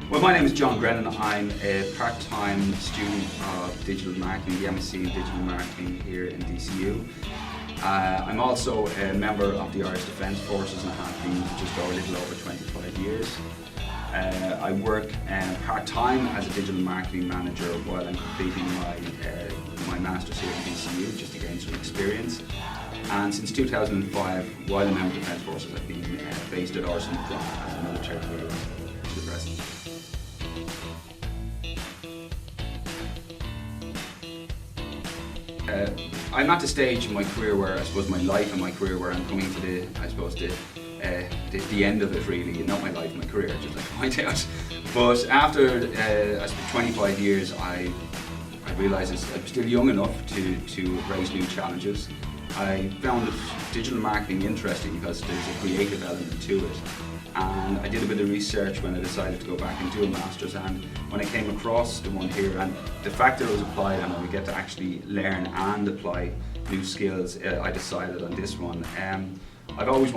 Well, my name is John Grennan. I'm a part-time student of digital marketing, the MSc in digital marketing here in DCU. I'm also a member of the Irish Defence Forces and have been just a little over 25 years. I work part-time as a digital marketing manager while I'm completing my Masters here at DCU, just to gain some experience. And since 2005, while I'm a member of the Defence Forces, I've been based at Orson as a military career to the present. I'm at the stage in my career where I suppose my life and my career where I'm coming to the end of it really, not my life, my career, just like to point out. But after I spent 25 years, I realised I'm still young enough to raise new challenges. I found digital marketing interesting because there's a creative element to it. And I did a bit of research when I decided to go back and do a Masters, and when I came across the one here and the fact that it was applied and I would get to actually learn and apply new skills, I decided on this one. I've always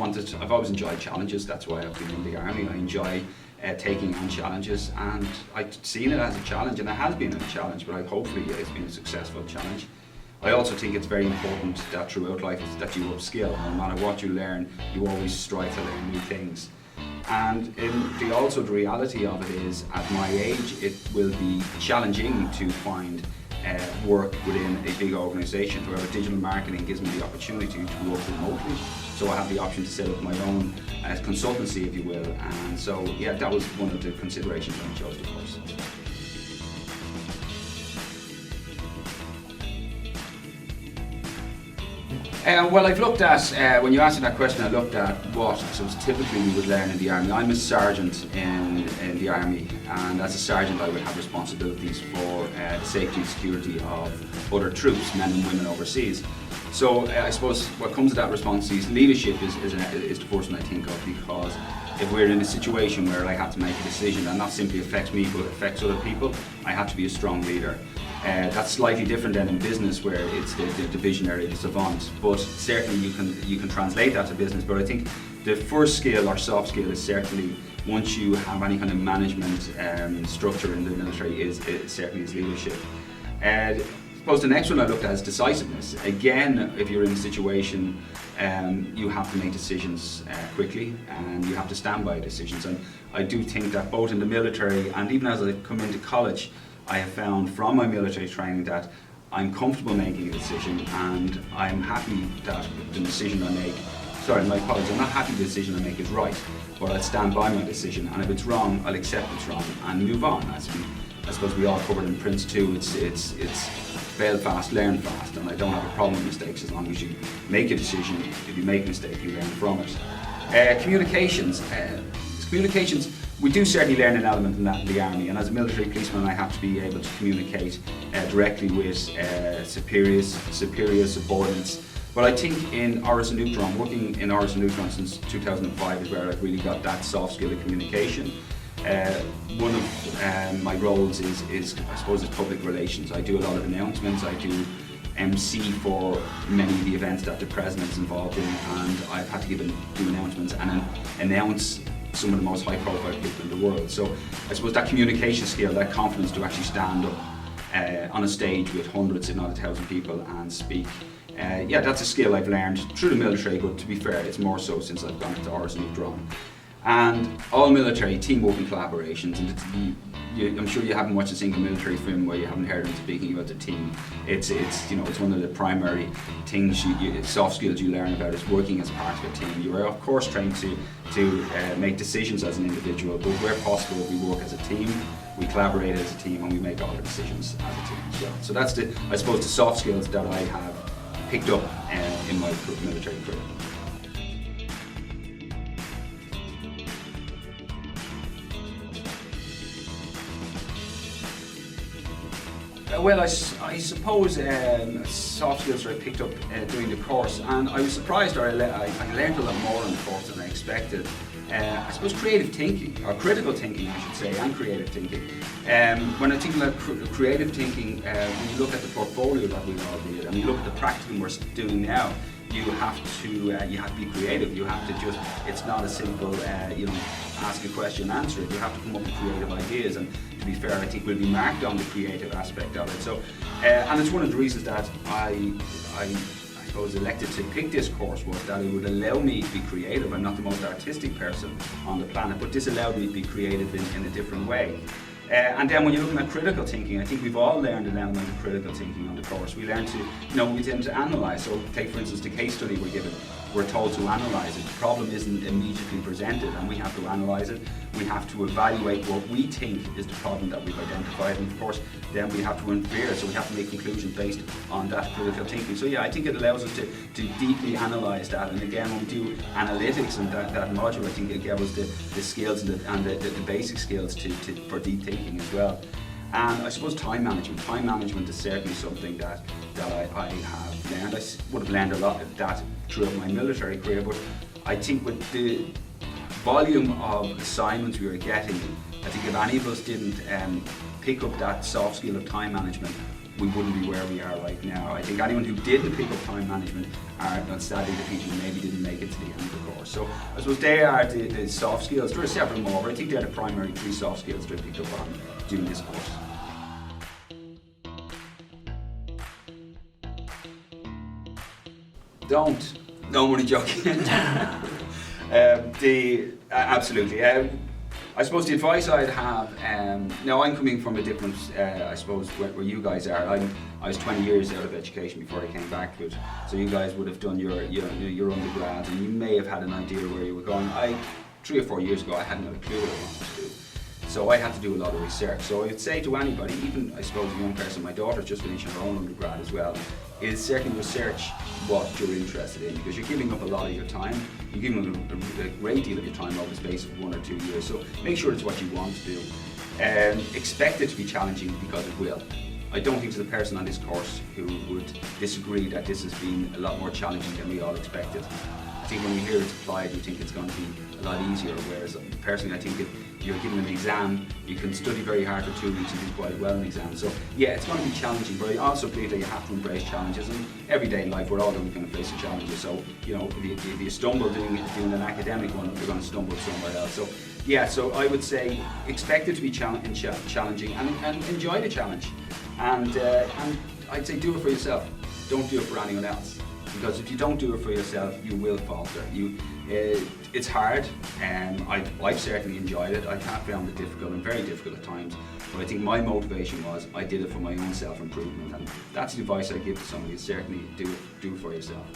enjoyed challenges. That's why I've been in the army. I enjoy taking on challenges, and I've seen it as a challenge, and it has been a challenge, but hopefully it's been a successful challenge. I also think it's very important that throughout life that you upskill. No matter what you learn, you always strive to learn new things. And the reality of it is, at my age, it will be challenging to find work within a big organisation. However, digital marketing gives me the opportunity to work remotely, so I have the option to set up my own consultancy, if you will. And so, yeah, that was one of the considerations when I chose the course. Well, I've looked at, when you asked me that question, I looked at what typically we would learn in the Army. I'm a sergeant in the Army, and as a sergeant I would have responsibilities for the safety and security of other troops, men and women overseas. So I suppose what comes to that responsibility is leadership is the first one I think of, because if we're in a situation where I have to make a decision that not simply affects me but affects other people, I have to be a strong leader. That's slightly different than in business, where it's the visionary, the savant, but certainly you can translate that to business. But I think the first skill or soft skill is certainly, once you have any kind of management structure in the military, is leadership. I suppose the next one I looked at is decisiveness. Again, if you're in a situation, you have to make decisions quickly, and you have to stand by decisions. And I do think that both in the military and even as I come into college, I have found from my military training that I'm comfortable making a decision, and I'm happy that the decision I make, I'm not happy the decision I make is right, but I'll stand by my decision, and if it's wrong, I'll accept it's wrong and move on. I suppose we all covered in Prince 2, it's fail fast, learn fast, and I don't have a problem with mistakes as long as you make a decision. If you make a mistake, you learn from it. Communications. We do certainly learn an element in that in the Army, and as a military policeman I have to be able to communicate directly with superiors, subordinates. But I think in Orson Neutron, working in Orson Neutron since 2005 is where I've really got that soft skill of communication. One of my roles is I suppose public relations. I do a lot of announcements. I do MC for many of the events that the President's involved in, and I've had to do announcements and announce some of the most high-profile people in the world. So I suppose that communication skill, that confidence to actually stand up on a stage with hundreds, if not 1,000 people and speak, that's a skill I've learned through the military, but to be fair, it's more so since I've gone into Orson Neutron. And all military, teamwork and collaborations, and I'm sure you haven't watched a single military film where you haven't heard them speaking about the team. It's one of the primary things, soft skills you learn about, is working as part of a team. You are of course trained to make decisions as an individual, but where possible we work as a team, we collaborate as a team, and we make all the decisions as a team as well. So that's I suppose the soft skills that I have picked up in my military career. Well, I suppose soft skills that I picked up during the course, and I was surprised, or I learned a lot more on the course than I expected. I suppose creative thinking, or critical thinking I should say, and creative thinking. When I think about creative thinking, when you look at the portfolio that we've all did, and you look at the practicum we're doing now, you have to be creative. You have to just, it's not a simple, ask a question, answer it. You have to come up with creative ideas, and to be fair, I think we'll be marked on the creative aspect of it. So, and it's one of the reasons that I was elected to pick this course, was that it would allow me to be creative. I'm not the most artistic person on the planet, but this allowed me to be creative in a different way. And then when you're looking at critical thinking, I think we've all learned an element of critical thinking on the course. We learn to, we tend to analyse. So take for instance the case study we're given. We're told to analyse it. The problem isn't immediately presented, and we have to analyse it. We have to evaluate what we think is the problem that we've identified, and of course then we have to infer, so we have to make conclusions based on that critical thinking. So yeah, I think it allows us to deeply analyse that, and again when we do analytics and that module, I think it gives us the skills and the basic skills for deep thinking as well. And I suppose time management is certainly something that I have learned. I would have learned a lot of that throughout my military career, but I think with the volume of assignments we were getting, I think if any of us didn't pick up that soft skill of time management, we wouldn't be where we are right now. I think anyone who didn't pick up time management are sadly the people who maybe didn't make it to the end of the course. So I suppose they are the soft skills. There are several more, but I think they're the primary 3 soft skills that I picked up on doing this course. Don't. No, I'm only joking. Absolutely. I suppose the advice I'd have, now I'm coming from a different, I suppose, where you guys are. I was 20 years out of education before I came back, so you guys would have done your undergrad, and you may have had an idea where you were going. 3 or 4 years ago, I hadn't a clue what I wanted to do. So I had to do a lot of research. So I'd say to anybody, even I suppose a young person, my daughter's just finishing her own undergrad as well, is certainly research what you're interested in, because you're giving up a lot of your time. You're giving up a great deal of your time over the space of 1 or 2 years. So make sure it's what you want to do. Expect it to be challenging, because it will. I don't think there's a person on this course who would disagree that this has been a lot more challenging than we all expected. I think when you hear it's applied, you think it's going to be a lot easier, whereas personally I think if you're given an exam, you can study very hard for 2 weeks and do quite well in an exam. So yeah, it's going to be challenging, but I also believe that you have to embrace challenges, and everyday life we're all going to face challenges. So if you stumble doing an academic one, you're going to stumble somewhere else. So yeah, so I would say expect it to be challenging and enjoy the challenge, and I'd say do it for yourself. Don't do it for anyone else. Because if you don't do it for yourself, you will falter. It's hard, and I've certainly enjoyed it. I have found it difficult and very difficult at times, but I think my motivation was I did it for my own self-improvement, and that's the advice I give to somebody: is certainly do it for yourself.